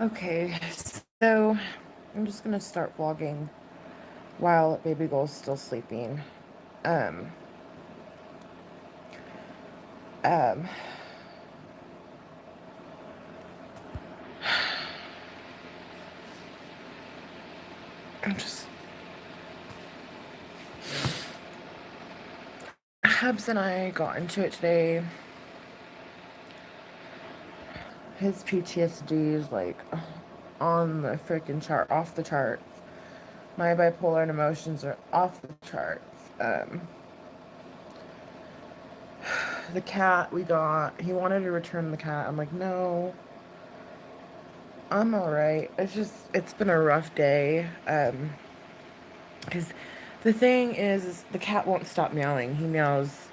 Okay, so I'm just gonna start vlogging while baby girl's still sleeping. Um, um, I'm just Hubs and I got into it today. His PTSD is like on the freaking chart, off the charts. My bipolar and emotions are off the charts. The cat we got, he wanted to return the cat. I'm like, no, I'm alright. It's been a rough day. Because the thing is the cat won't stop meowing. He meows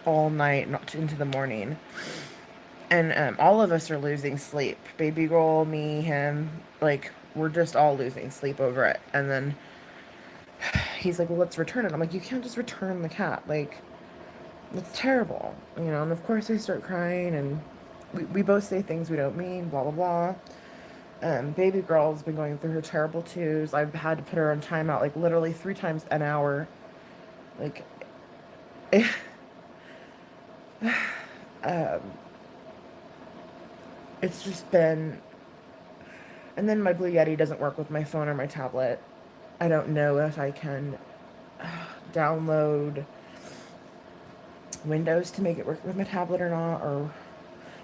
all night, not into the morning. And all of us are losing sleep. Baby girl, me, him, like we're just all losing sleep over it. And then he's like, "Well, let's return it." I'm like, "You can't just return the cat. Like, it's terrible, you know." And of course, I start crying, and we both say things we don't mean. Blah blah blah. Baby girl's been going through her terrible twos. I've had to put her on timeout like literally 3 times an hour. Like, um, it's just been. And then my Blue Yeti doesn't work with my phone or my tablet. I don't know if I can download Windows to make it work with my tablet or not, or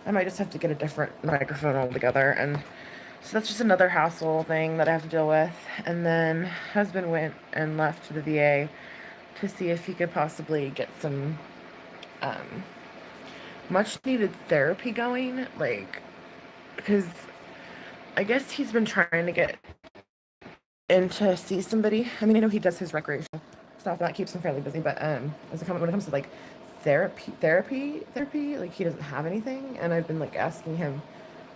I might just have to get a different microphone altogether. And so that's just another hassle thing that I have to deal with. And then husband went and left to the VA to see if he could possibly get some um, much needed therapy going. Like, because I guess he's been trying to get in to see somebody. I mean, I know he does his recreational stuff, and that keeps him fairly busy. But when it comes to like therapy, like he doesn't have anything. And I've been like asking him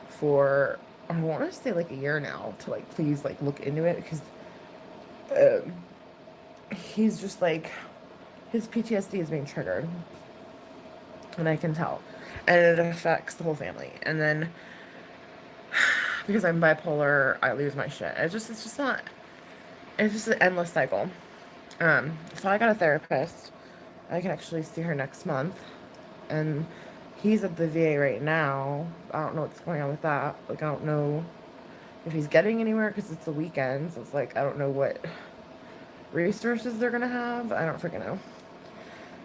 for I want to say like a year now to like please like look into it because um, he's just like his PTSD is being triggered, and I can tell, and it affects the whole family. And then because I'm bipolar, I lose my shit. It's just not. It's just an endless cycle. So I got a therapist. I can actually see her next month, and he's at the VA right now. I don't know what's going on with that. Like I don't know if he's getting anywhere because it's the weekend. So it's like I don't know what resources they're gonna have. I don't freaking know.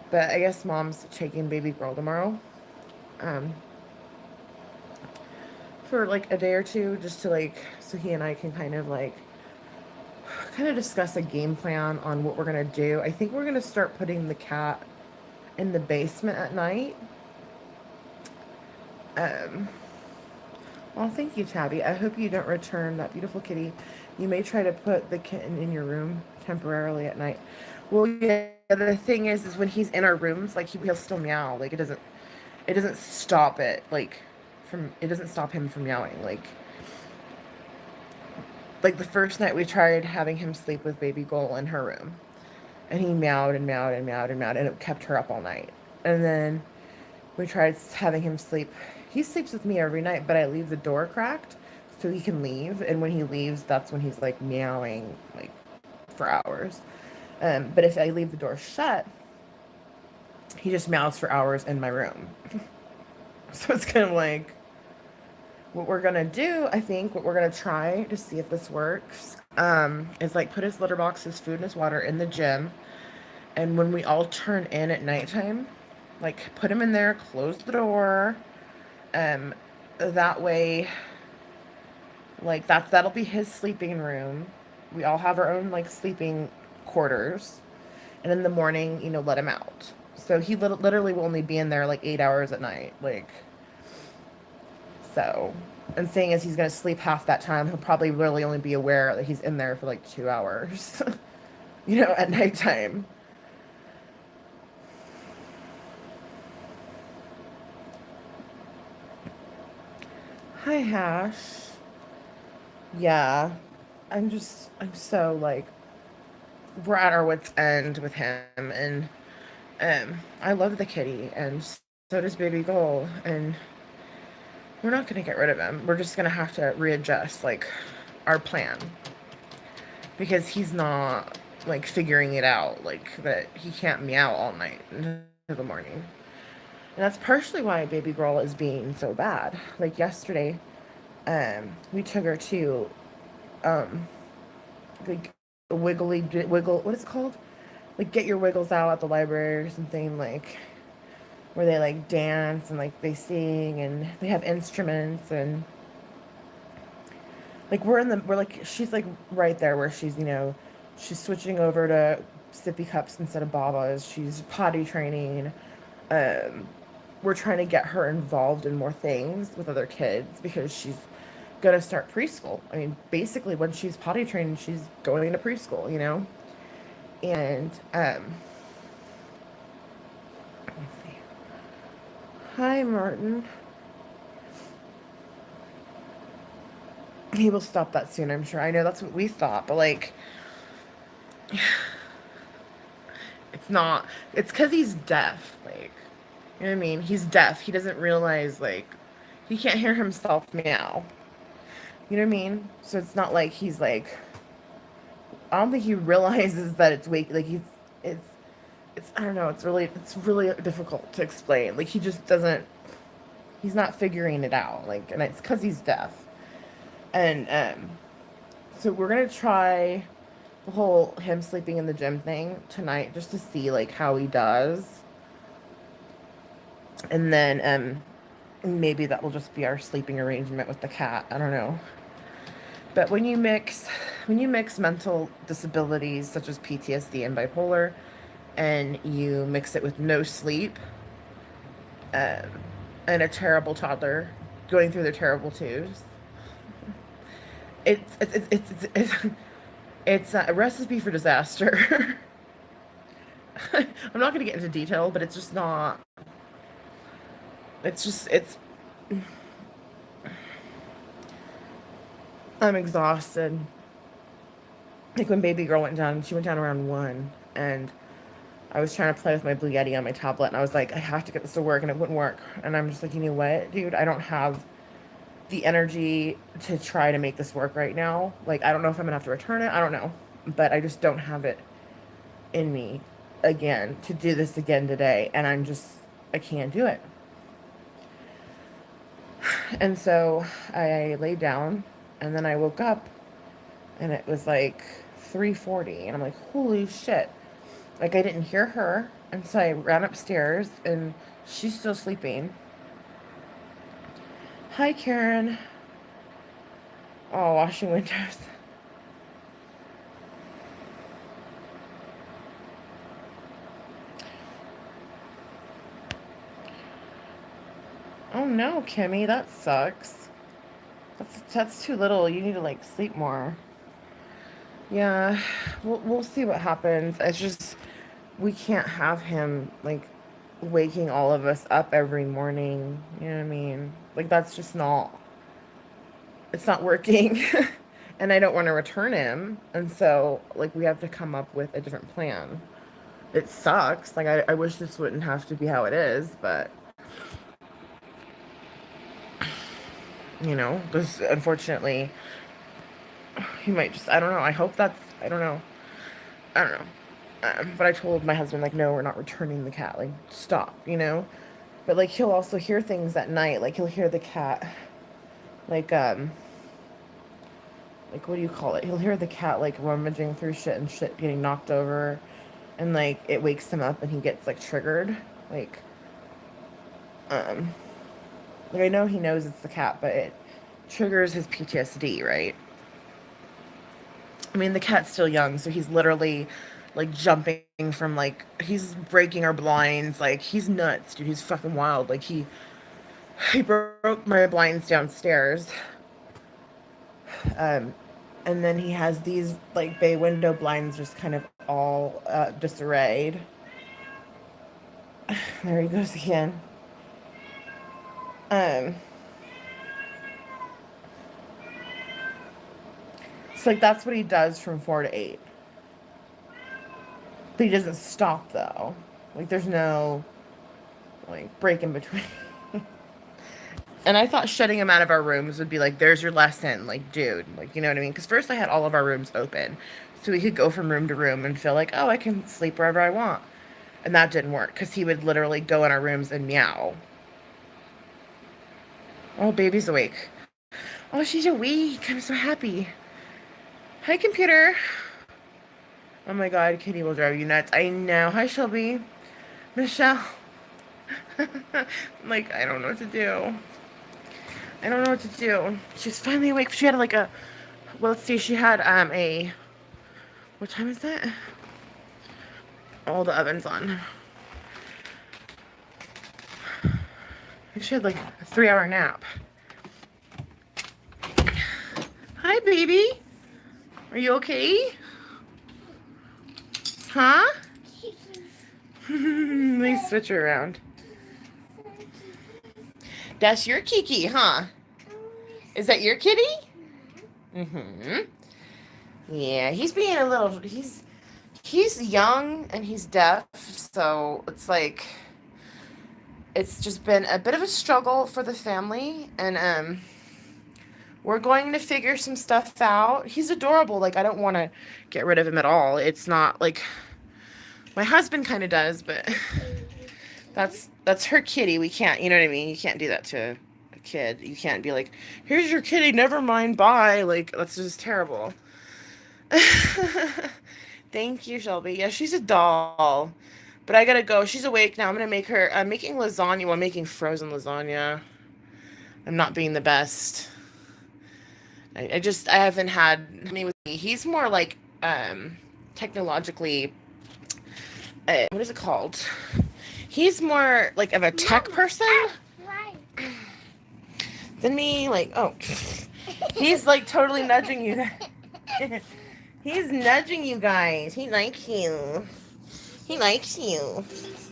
But I guess mom's taking baby girl tomorrow, um, for like a day or two, just to like so he and I can kind of discuss a game plan on what we're gonna do. I think we're gonna start putting the cat in the basement at night. Um, well, thank you, Tabby. I hope you don't return that beautiful kitty. You may try to put the kitten in your room temporarily at night. Well, yeah. The thing is when he's in our rooms, like he'll still meow. Like it doesn't stop it. It doesn't stop him from meowing. Like the first night we tried having him sleep with baby Goal in her room, and he meowed and meowed and meowed and meowed, and it kept her up all night. And then we tried having him sleep. He sleeps with me every night, but I leave the door cracked so he can leave. And when he leaves, that's when he's like meowing like for hours. But if I leave the door shut, he just meows for hours in my room. So it's kind of like what we're gonna do. I think what we're gonna try to see if this works is like put his litter box, his food, and his water in the gym. And when we all turn in at nighttime, like put him in there, close the door. Um, that way, like that'll be his sleeping room. We all have our own like sleeping quarters, and in the morning, let him out. So he literally will only be in there like 8 hours at night. Like so, and seeing as he's gonna sleep half that time, he'll probably really only be aware that he's in there for like 2 hours. At nighttime. Hi, Hash. Yeah, I'm so like we're at our wits' end with him, and I love the kitty, and so does Baby Goal, and we're not going to get rid of him. We're just going to have to readjust, like, our plan. Because he's not, like, figuring it out, like, that he can't meow all night into the morning. And that's partially why baby girl is being so bad. Like, yesterday, we took her to, like, a wiggle, what is it called? Like, get your wiggles out at the library or something, like, where they, like, dance and, like, they sing and they have instruments and, like, we're, like, she's, like, right there where she's, she's switching over to sippy cups instead of babas. She's potty training. Um, we're trying to get her involved in more things with other kids because she's gonna start preschool. I mean, basically, when she's potty trained, she's going into preschool, And, let me see. Hi, Martin. He will stop that soon, I'm sure. I know that's what we thought, but, like, it's not. It's because he's deaf. Like, you know what I mean? He's deaf. He doesn't realize, like, he can't hear himself meow. You know what I mean? So it's not like he's like, I don't think he realizes that it's wake. Like, it's, I don't know. It's really difficult to explain. Like, he just doesn't, he's not figuring it out. Like, and it's because he's deaf. And, so we're going to try the whole him sleeping in the gym thing tonight just to see, like, how he does. And then, maybe that will just be our sleeping arrangement with the cat. I don't know. But when you mix mental disabilities such as PTSD and bipolar, and you mix it with no sleep, um, and a terrible toddler going through their terrible twos, it's it's a recipe for disaster. I'm not going to get into detail, but it's just not. It's. I'm exhausted. Like when baby girl went down, she went down around 1, and I was trying to play with my Blue Yeti on my tablet, and I was like, I have to get this to work, and it wouldn't work. And I'm just like, you know what, dude? I don't have the energy to try to make this work right now. Like, I don't know if I'm gonna have to return it. I don't know. But I just don't have it in me again to do this again today. And I can't do it. And so I laid down, and then I woke up, and it was like 3:40, and I'm like, holy shit. Like, I didn't hear her, and so I ran upstairs, and she's still sleeping. Hi, Karen. Oh, washing windows. Oh no, Kimmy, that sucks. That's too little. You need to, like, sleep more. Yeah, we'll see what happens. It's just we can't have him, like, waking all of us up every morning. You know what I mean? Like, that's just not. It's not working. And I don't want to return him. And so, like, we have to come up with a different plan. It sucks. Like, I wish this wouldn't have to be how it is, but, this, unfortunately, he might just, I don't know. I don't know. I don't know. But I told my husband, like, no, we're not returning the cat. Like, stop. But, like, he'll also hear things at night. Like, he'll hear the cat, like, like, what do you call it? He'll hear the cat, like, rummaging through shit and shit getting knocked over. And, like, it wakes him up and he gets, like, triggered. Like, um, like, I know he knows it's the cat, but it triggers his PTSD, right? I mean, the cat's still young, so he's literally, like, jumping from, like, he's breaking our blinds. Like, he's nuts, dude. He's fucking wild. Like, he broke my blinds downstairs. Um, and then he has these, like, bay window blinds just kind of all disarrayed. There he goes again. Um, so, like, that's what he does from 4 to 8. But he doesn't stop, though. Like, there's no, like, break in between. And I thought shutting him out of our rooms would be like, there's your lesson. Like, dude, like, you know what I mean? Because first I had all of our rooms open. So we could go from room to room and feel like, oh, I can sleep wherever I want. And that didn't work because he would literally go in our rooms and meow. Oh, baby's awake. Oh, she's awake. I'm so happy. Hi, computer. Oh my God, Kitty will drive you nuts. I know. Hi, Shelby. Michelle. Like, I don't know what to do. I don't know what to do. She's finally awake. She had like a, well, let's see. She had what time is that? All the ovens on. She had like a 3-hour nap. Hi, baby. Are you okay? Huh? Let me switch her around. That's your Kiki, huh? Is that your kitty? Mm-hmm. Yeah, he's being a little, he's young and he's deaf, so it's like, it's just been a bit of a struggle for the family, and we're going to figure some stuff out. He's adorable. Like, I don't want to get rid of him at all. It's not like my husband kind of does, but that's her kitty. We can't, you know what I mean? You can't do that to a kid. You can't be like, here's your kitty, never mind, bye. Like, that's just terrible. Thank you, Shelby. Yeah, she's a doll. But I gotta go. She's awake now. I'm gonna make her, I'm making lasagna. Well, I'm making frozen lasagna. I'm not being the best. I haven't had me with me. He's more like, technologically, what is it called? He's more like of a tech person than me. Like, oh, he's like totally nudging you. He's nudging you guys. He likes you. He likes you.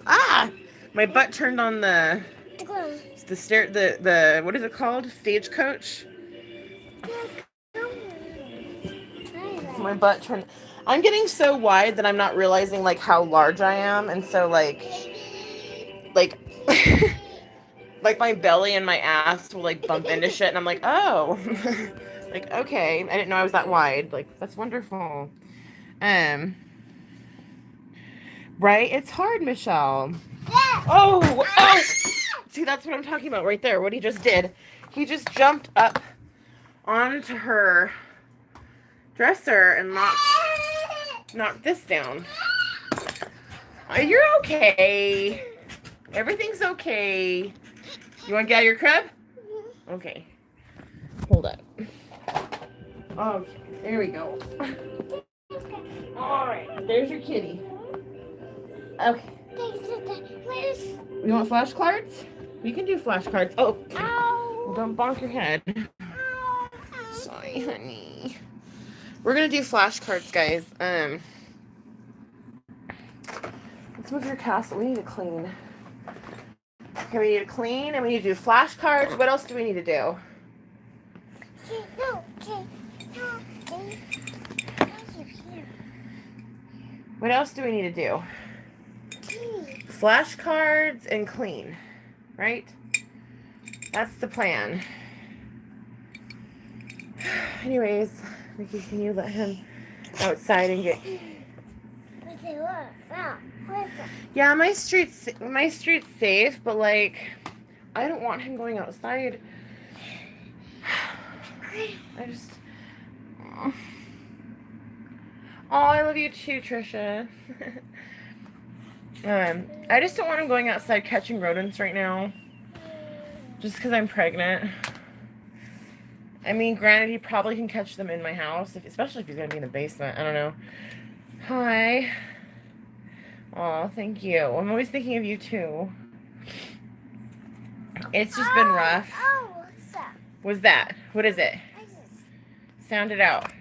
Ah, my butt turned on the what is it called? Stagecoach. My butt turned. I'm getting so wide that I'm not realizing like how large I am, and so like like my belly and my ass will like bump into shit, and I'm like, oh, like, okay, I didn't know I was that wide. Like, that's wonderful. Right? It's hard, Michelle. Oh, see, that's what I'm talking about right there. What he just did. He just jumped up onto her dresser and knocked this down. You're okay. Everything's okay. You want to get out of your crib? Okay. Hold up. Okay, there we go. All right, there's your kitty. Okay. You want flashcards? We can do flashcards. Oh, well, don't bonk your head. Sorry, honey. We're gonna do flashcards, guys. Let's move your castle. We need to clean. Okay, we need to clean and we need to do flashcards. What else do we need to do? What else do we need to do? Flashcards and clean, right? That's the plan. Anyways, Nikki, can you let him outside and get... Yeah, my street's safe, but like, I don't want him going outside. I just... Oh, I love you too, Trisha. I just don't want him going outside catching rodents right now. Just because I'm pregnant. I mean, granted, he probably can catch them in my house, especially if he's going to be in the basement. I don't know. Hi. Aw, thank you. I'm always thinking of you, too. It's just been rough. What's that? What is it? Sound it out.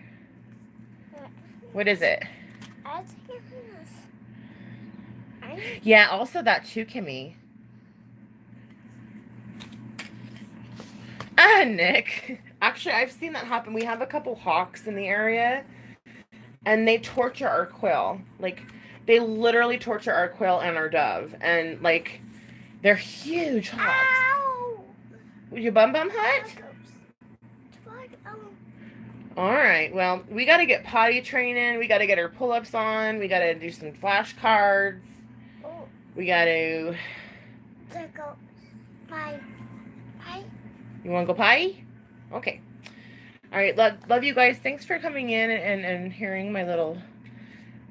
What is it? Yeah, also that too, Kimmy. Nick. Actually, I've seen that happen. We have a couple hawks in the area, and they torture our quail. Like, they literally torture our quail and our dove. And, like, they're huge hawks. Ow! Your bum hot? All right. Well, we got to get potty training. We got to get our pull-ups on. We got to do some flashcards. We got to go pie. Pie. You want to go potty? Okay. All right. Love you guys. Thanks for coming in and hearing my little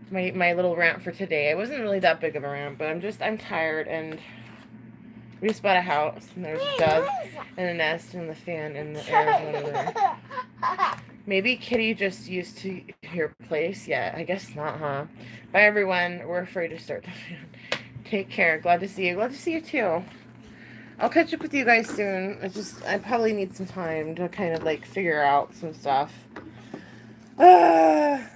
rant for today. It wasn't really that big of a rant, but I'm tired, and we just bought a house, and there's a dove and a nest and the fan in the Arizona room. Maybe Kitty just used to your place. Yeah, I guess not, huh? Bye, everyone. We're afraid to start the fan. Take care. Glad to see you. Glad to see you, too. I'll catch up with you guys soon. I probably need some time to kind of, like, figure out some stuff. Bye.